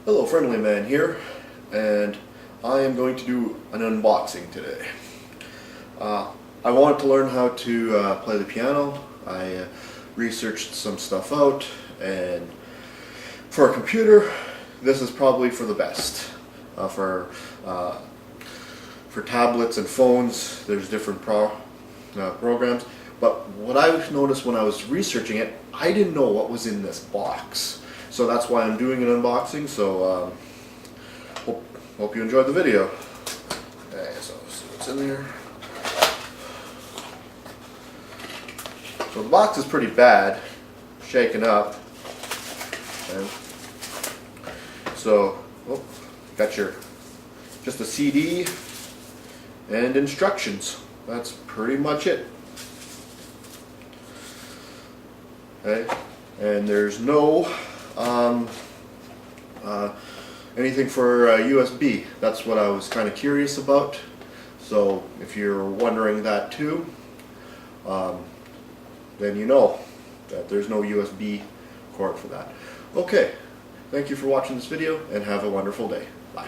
Hello, Friendly Man here, and I am going to do an unboxing today. I wanted to learn how to play the piano. I researched some stuff out, and for a computer, this is probably for the best. For tablets and phones, there's different programs. But what I noticed when I was researching it, I didn't know what was in this box. So that's why I'm doing an unboxing. So hope you enjoyed the video. Okay, so see what's in there. So the box is pretty bad, shaken up. And so got just a CD and instructions. That's pretty much it. Okay, and there's no anything for USB. That's what I was kind of curious about. So if you're wondering that too, then you know that there's no USB port for that. Okay, thank you for watching this video and have a wonderful day. Bye.